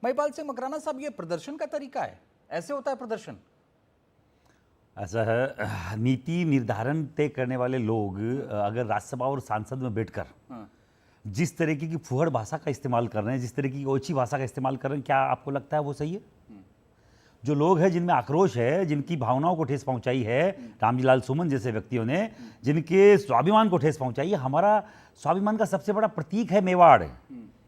महिपाल सिंह मकराना साहब, ये प्रदर्शन का तरीका है? ऐसे होता है प्रदर्शन? ऐसा है, नीति निर्धारण तय करने वाले लोग अगर राज्यसभा और सांसद में बैठकर जिस तरीके की फुहड़ भाषा का इस्तेमाल कर रहे हैं, जिस तरीके की ओछी भाषा का इस्तेमाल कर रहे हैं, क्या आपको लगता है वो सही है? जो लोग हैं जिनमें आक्रोश है, जिनकी भावनाओं को ठेस पहुंचाई है रामजी लाल सुमन जैसे व्यक्तियों ने, जिनके स्वाभिमान को ठेस पहुंचाई है। हमारा स्वाभिमान का सबसे बड़ा प्रतीक है मेवाड़।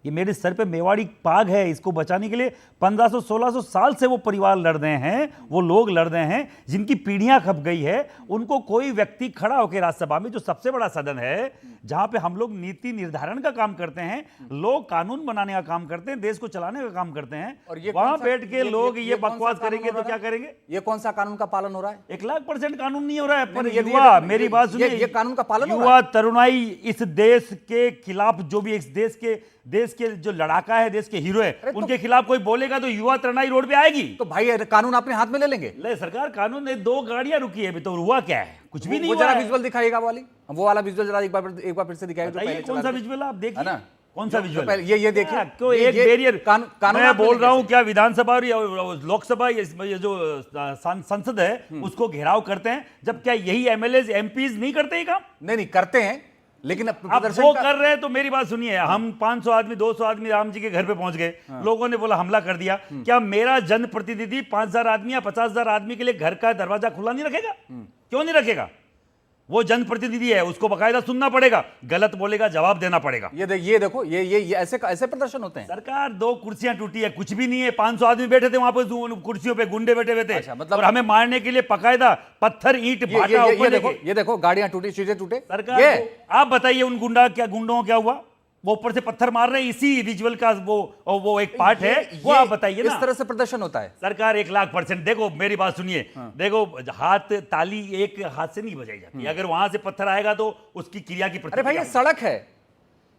ये मेरे सर पे मेवाड़ी पाग है, इसको बचाने के लिए 1500-1600 साल से वो परिवार लड़ रहे हैं, वो लोग लड़ रहे हैं, जिनकी पीढ़ियां खप गई है। उनको कोई व्यक्ति खड़ा होकर राज्यसभा में, जो सबसे बड़ा सदन है, जहां पे हम लोग नीति निर्धारण का काम करते हैं, लोग कानून बनाने का काम करते हैं, देश को चलाने का काम करते हैं, और वहां बैठ के लोग ये बकवास करेंगे तो क्या करेंगे? ये कौन सा कानून का पालन हो रहा है? 1,00,000% कानून नहीं हो रहा है। पर युवा, मेरी बात सुनिए, ये कानून का पालन युवा तरुणाई इस देश के खिलाफ, जो भी इस देश के जो लड़ाका है, देश के हीरो है, उनके खिलाफ कोई बोलेगा तो युवा तरुणाई रोड पे आएगी। तो भाई कानून अपने हाथ में ले लेंगे? ले सरकार, कानून ने 2 गाड़ियां रुकी है अभी, तो हुआ क्या है? कुछ भी नहीं हुआ। जरा विजुअल दिखाइएगा वाली, वो वाला विजुअल जरा एक बार फिर से दिखाइएगा। कौन सा विजुअल आप देखिए ना, कौन सा विजुअल? ये देखिए, क्यों एक बैरियर मैं बोल रहा हूं, क्या विधानसभा और लोकसभा, ये जो संसद है उसको घेराव करते हैं, जब क्या यही एमएलए एमपीज नहीं करते ये काम? नहीं करते हैं, लेकिन अब वो कर रहे हैं। तो मेरी बात सुनिए, हम 500 आदमी 200 आदमी राम जी के घर पे पहुंच गए, लोगों ने बोला हमला कर दिया, क्या मेरा जनप्रतिनिधि 5,000 आदमी या 50,000 आदमी के लिए घर का दरवाजा खुला नहीं रखेगा? क्यों नहीं रखेगा? वो जनप्रतिनिधि है, उसको बकायदा सुनना पड़ेगा, गलत बोलेगा जवाब देना पड़ेगा। ये देखो, ये ऐसे प्रदर्शन होते हैं। सरकार 2 कुर्सियां टूटी है, कुछ भी नहीं है। 500 आदमी बैठे थे वहां पर, कुर्सियों पे गुंडे बैठे हुए थे। अच्छा, मतलब और हमें मारने के लिए बकायदा पत्थर ईंट भाटा ऊपर। ये देखो गाड़ियां टूटी, चीजें टूटे। सरकार आप बताइए, उन गुंडों को क्या हुआ? वो ऊपर से पत्थर मार रहे हैं, इसी विजुअल का वो एक पार्ट है, वो आप बताइए ना। इस तरह से प्रदर्शन होता है? सरकार 1,00,000%। देखो मेरी बात सुनिए, देखो हाथ, ताली एक हाथ से नहीं बजाई जाती, अगर वहां से पत्थर आएगा तो उसकी क्रिया की अरे भाई, ये सड़क है,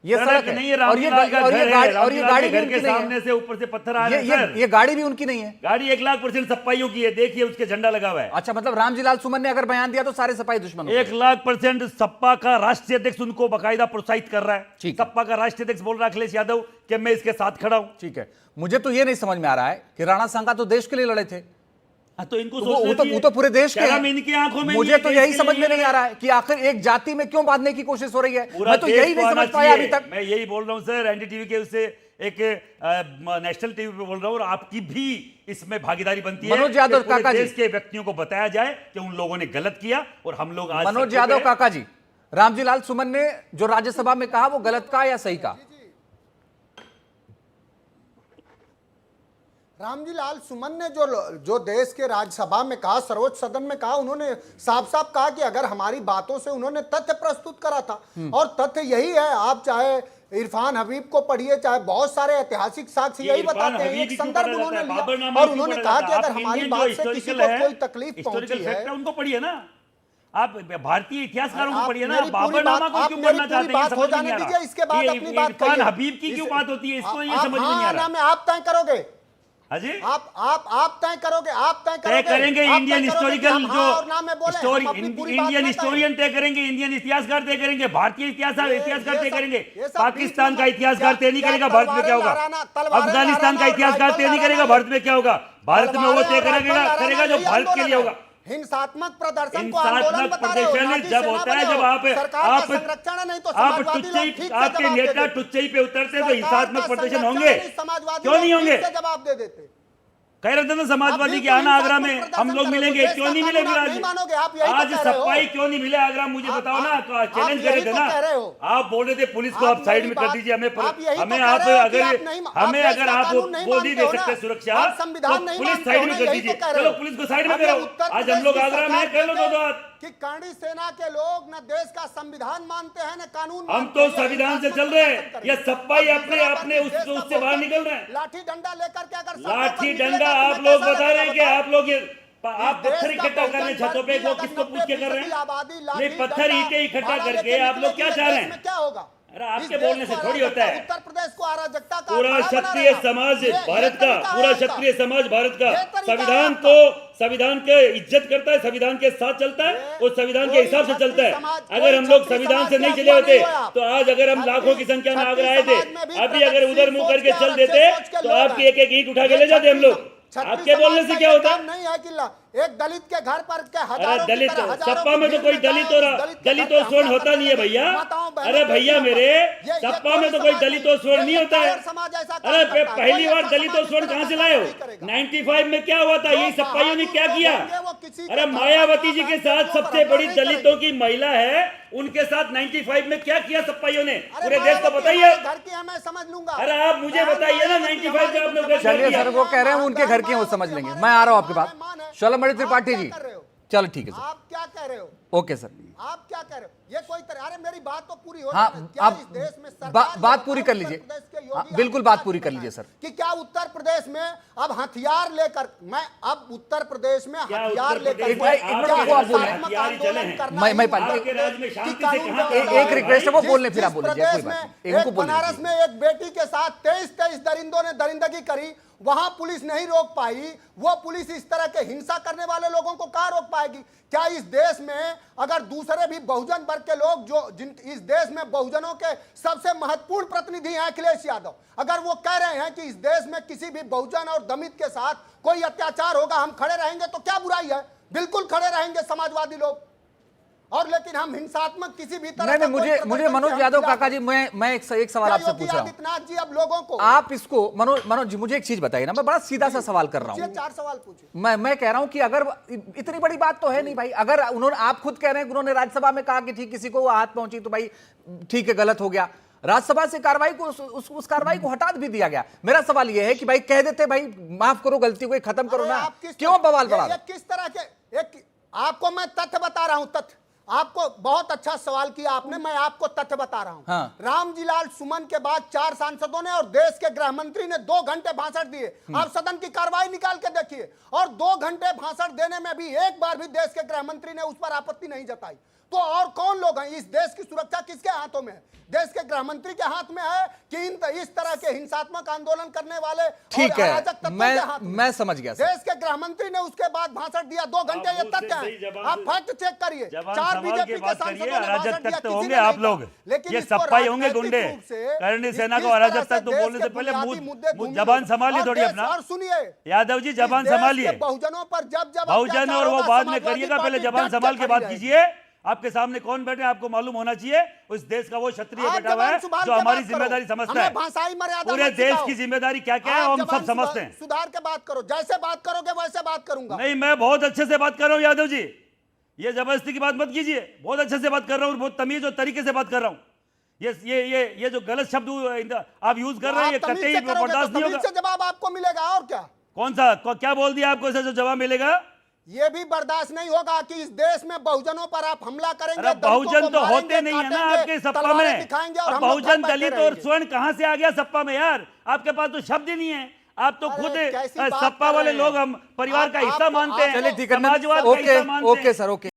ये सड़क नहीं है, और ये गाड़ी घर के सामने से ऊपर से पत्थर आ रहे हैं। ये गाड़ी भी उनकी नहीं है। गाड़ी 1,00,000% सपाइयों की है, देखिए उसके झंडा लगा हुआ है। अच्छा, मतलब रामजी लाल सुमन ने अगर बयान दिया तो सारे सपाई दुश्मन? 1,00,000% सपा का राष्ट्रीय अध्यक्ष उनको बाकायदा प्रोत्साहित कर रहा है। सपा का राष्ट्रीय अध्यक्ष बोल रहा है अखिलेश यादव कि मैं इसके साथ खड़ा हूं। ठीक है, मुझे तो ये नहीं समझ में आ रहा है कि राणा सांगा तो देश के लिए लड़े थे, तो इनको वो तो पूरे देश के हैं। इनकी आंखों में मुझे तो यही समझ में नहीं आ रहा है कि आखिर एक जाति में क्यों बांधने की कोशिश हो रही है। मैं तो यही नहीं समझ पाया अभी तक। मैं यही बोल रहा हूं सर, एनडीटीवी के उससे एक नेशनल टीवी पे बोल रहा हूं, और आपकी भी इसमें भागीदारी बनती है। मनोज यादव काका जी, देश के व्यक्तियों को बताया जाए कि उन लोगों ने गलत किया और हम लोग आज। मनोज यादव काका जी, रामजी लाल सुमन ने जो राज्यसभा में कहा वो गलत कहा या सही कहा? रामजी लाल सुमन ने जो देश के राज्यसभा में कहा, सर्वोच्च सदन में कहा, उन्होंने साफ साफ कहा कि अगर हमारी बातों से उन्होंने तथ्य प्रस्तुत करा था, और तथ्य यही है। आप चाहे इरफान हबीब को पढ़िए, चाहे बहुत सारे ऐतिहासिक साक्ष्य यही बताते हैं। एक संदर्भ उन्होंने लिया और उन्होंने कहा कि अगर हमारी बात से किसी को कोई तकलीफ पहुंची है, उनको पढ़िए ना, आप भारतीय इतिहासकारों को पढ़िए ना। मेरी पूरी बाबरनामा को क्यों पढ़ना चाहते हैं? बात हो जाने दीजिए, इसके बाद अपनी बात करिए। इरफान हबीब की क्यों बात होती है? इसको ये समझ में नहीं आ रहा। में आप तय करोगे? हाजी, आप तय करोगे? आप तय करेंगे। इंडियन हिस्टोरिकल इंडियन हिस्टोरियन तय करेंगे, इंडियन इतिहासकार तय करेंगे, भारतीय इतिहासकार तय करेंगे। पाकिस्तान का इतिहासकार तय नहीं करेगा भारत में क्या होगा, अफगानिस्तान का इतिहासकार तय नहीं करेगा भारत में क्या होगा। भारत में वो तय करेगा जो भारत के लिए होगा। हिंसात्मक प्रदर्शन को आंदोलन बता रहे हो, जब होता है जब आप संरक्षण है, नहीं तो आपके नेता टुच्चई पे उतरते हैं तो हिंसात्मक प्रदर्शन होंगे, क्यों नहीं होंगे? जवाब दे देते। कह रहे थे ना समाजवादी के आना आगरा में हम लोग मिलेंगे, क्यों नहीं मिले? आज सफाई क्यों नहीं मिले आगरा? मुझे बताओ ना, चैलेंज करे थे ना आप। बोल रहे थे पुलिस को आप साइड में कर दीजिए, हमें आप अगर आप वो नहीं दे सकते सुरक्षा तो पुलिस साइड में कर दीजिए। चलो पुलिस को साइड में करो। आज हम लोग आगरा में कर लो दो कि करणी सेना के लोग न देश का संविधान मानते हैं न कानून। हम तो संविधान से चल रहे हैं, ये सप्पाई अपने उससे बाहर निकल रहे हैं। लाठी डंडा लेकर के अगर लाठी डंडा आप लोग बता रहे हैं कि आप लोग आप पत्थर इकट्ठा कर रहे हैं छतों पे, वो किसको पूछ के कर रहे हैं? नहीं, पत्थर ईंटें इकट्ठा करके आप लोग क्या चाह रहे हैं? क्या होगा? अरे आपके बोलने से थोड़ी होता है। उत्तर प्रदेश को अराजकता का पूरा क्षत्रिय समाज भारत का, पूरा क्षत्रिय समाज भारत का संविधान के इज्जत करता है, संविधान के साथ चलता है और संविधान के कोई हिसाब से चलता है। समाज- अगर हम कोई लोग छत्री संविधान से समाज नहीं के चले होते अगुवा नहीं हो तो आज अगर हम लाखों की संख्या में आगे आए थे, छत्री समाज में भी अभी अगर उधर मुंह करके प्रगतिशील चल सोच के देते और अच्छे सोच के तो लोग आपकी हैं। एक एक ईंट उठा के ले जाते हम लोग। छत्री आपके बोलने समाज से का क्या ये होता? काम नहीं है कि एक दलित के घर पर के अरे हजारों की दलित, तरह हजारों सपा की में तो भीड़ कोई में दलित जाए, और उस दलित के दलित घर और पे स्वर्ण हमला होता नहीं है करने भैया। लगे। माताओं, बहनों, अरे भैया बेटियों मेरे, पर। ये सपा में तो कोई समाज दलित और स्वर्ण नहीं होता है। कायर समाज ऐसा काम अरे करता है। पहली कोई बार अच्छा दलित और समाज स्वर्ण इस कहां तरह से का लाए हो? नहीं करेगा। 95 में क्या हुआ था? यही सपाइयों ने क्या किया? वो किसी के अरे घर मायावती पर जी के आके साथ वो पर सबसे हमला बड़ी नहीं दलितों करेगी। की महिला है, उनके साथ 95 में क्या किया सपाइयों ने? अरे पूरे देश को मायावती बताइए। हमारे घर की है, मैं समझ लूंगा। अरे आप मुझे बताइए ना, 95 में आपने कैसे चलिए किया? सर, वो कह रहे हैं उनके घर की हैं, वो समझ लेंगे। मैं आ रहा हूं आपके पास। शोलामणि त्रिपाठी जी, चलो ठीक है सर, आप क्या कह रहे हो? Okay sir. आप क्या कह रहे हो? ये कोई तरह, अरे मेरी बात तो पूरी हो हाँ, जाए। क्या आप इस देश में सरकार बात या पूरी उत्तर कर लीजिए। प्रदेश के योगी हाँ, बिल्कुल आदित्यनाथ बात पूरी जी कर लीजिए बताएं सर। कि क्या उत्तर प्रदेश में अब हथियार लेकर, मैं अब उत्तर प्रदेश में क्या हथियार उत्तर लेकर प्रदेश में क्या आपके राज्य में हिंसात्मक हथियार ही चले आंदोलन हैं? करना मैं ही पाल- उत्तर आपके राज्य में प्रदेश शांति की से कानून कहाँ व्यवस्था कर रहा एक है रिक्वेस्ट है, वो भाई? बोलने फिर आप जिस बोल लीजिए, कोई प्रदेश बात में नहीं, इनको एक बोल बनारस लीजिए। में एक बेटी के साथ 23 दरिंदों ने दरिंदगी करी, वहां पुलिस नहीं रोक पाई, वो पुलिस इस तरह के हिंसा करने वाले लोगों को कहां रोक पाएगी? क्या इस देश में अगर दूसरे भी बहुजन वर्ग के लोग जो जिन इस देश में बहुजनों के सबसे महत्वपूर्ण प्रतिनिधि हैं अखिलेश यादव, अगर वो कह रहे हैं कि इस देश में किसी भी बहुजन और दलित के साथ कोई अत्याचार होगा हम खड़े रहेंगे, तो क्या बुराई है? बिल्कुल खड़े रहेंगे समाजवादी लोग। और लेकिन हम हिंसात्मक किसी भी तरह नहीं का नहीं, कोई मुझे प्रदर्शन मनोज से हम यादव खिलाफ काका जी, मैं एक सवाल क्या आपसे योगी पूछ रहा हूं। आदित्यनाथ जी अब लोगों को आप इसको मनोज जी मुझे एक चीज बताइए ना, मैं बड़ा सीधा सा सवाल कर रहा पूछिए, हूं। 4 सवाल पूछिए। मैं कह रहा हूं कि अगर इतनी बड़ी बात तो है नहीं भाई, अगर उन्होंने, आप खुद कह रहे हैं कि उन्होंने राज्यसभा में कहा कि ठीक, किसी को हाथ पहुंची तो भाई ठीक है, गलत हो गया, राज्यसभा से कार्रवाई को उस कार्रवाई को हटा भी दिया गया। मेरा सवाल यह है कि भाई कह देते भाई माफ करो, गलती को खत्म करो अरे ना, आप किस क्यों तरह- बवाल ये बढ़ा? किस तरह के आपको मैं तथ्य बता रहा हूं, तथ्य। आपको बहुत अच्छा सवाल किया आपने, मैं आपको तथ्य बता रहा हूं। हाँ। रामजीलाल सुमन के बाद 4 सांसदों ने और देश के गृह मंत्री ने 2 घंटे भाषण दिए। आप सदन की कार्रवाई निकाल के देखिए, और 2 घंटे भाषण देने में भी एक बार भी देश के गृह मंत्री ने उस पर आपत्ति नहीं जताई। तो और कौन लोग हैं? इस देश की सुरक्षा किसके हाथों में है? देश के गृह मंत्री के हाथ में है कि इस तरह के हिंसात्मक आंदोलन करने वाले ठीक और अराजक है, तत्वों के हाथ में? मैं समझ गया सर। देश के गृह मंत्री ने उसके बाद भाषण दिया 2 घंटे, ये मुझसे तथ्य सही है। जवाब आप से- फैक्ट चेक करिए। जवान 4 सवाल बीजेपी की के बात सांसदों करिए, ने भाषण अराजक दिया, तक तो किसी होंगे ने नहीं आप कहा। लोग। लेकिन ये इसको सप्पा ही होंगे राजनीतिक गुंडे। रूप से करणी सेना इस को तरह अराजक से तक तो देश बोलने से के पहले बुनियादी मुद्दे मुंह घूमिए। जबान संभालिए और थोड़ी देश- अपना। और सुनिए, यादव जी जबान इस देश संभालिए। के बहुजनों पर जब बहुजन अत्याचार और वो होगा, बाद में समाजवादी करिएगा, पहले पार्टी जबान डट के संभाल के खड़ी बात रहेगी। कीजिए। आपके सामने कौन बैठे हैं आपको मालूम होना चाहिए। उस देश का वो क्षत्रिय आप बैठा हुआ है जबान संभाल जो के हमारी बात करो। जिम्मेदारी समझता हमें है। भाषाई मर्यादा पूरे मत देश सिखाओ। की जिम्मेदारी क्या क्या है आप वो हम जबान सब समझते हैं। सुधार के बात करो, जैसे बात करोगे वैसे बात करूंगा। नहीं, मैं बहुत अच्छे से बात कर रहा हूं यादव जी, ये जबरदस्ती की बात मत कीजिए। बहुत अच्छे से बात कर रहा हूं, बहुत तमीज और तरीके से बात कर रहा हूं। ये जो गलत शब्द आप यूज कर रहे हैं, ये आप तमीज कतई से करोगे बर्दाश्त तो नहीं तमीज होगा। से जवाब आपको मिलेगा, और क्या? कौन सा क्या बोल दिया आपको ऐसा जो जवाब मिलेगा? ये भी बर्दाश्त नहीं होगा कि इस देश में बहुजनों पर आप हमला करेंगे, अरे दलितों बहुजन को तो मारेंगे, होते नहीं है ना काटेंगे, आपके सपा तलवारें में। दिखाएंगे और अब हम लोग घर बहुजन बैठे दलित और रहेंगे। स्वर्ण कहां से आ गया सप्पा में यार? आपके पास तो शब्द ही नहीं है। आप तो अरे खुद कैसी बात सप्पा कर वाले रहे लोग हैं? हम परिवार का आप- हिस्सा आप- मानते हैं, चलिए ठीक है, समाजवाद का ओके हिस्सा मानते हैं। Okay sir, okay.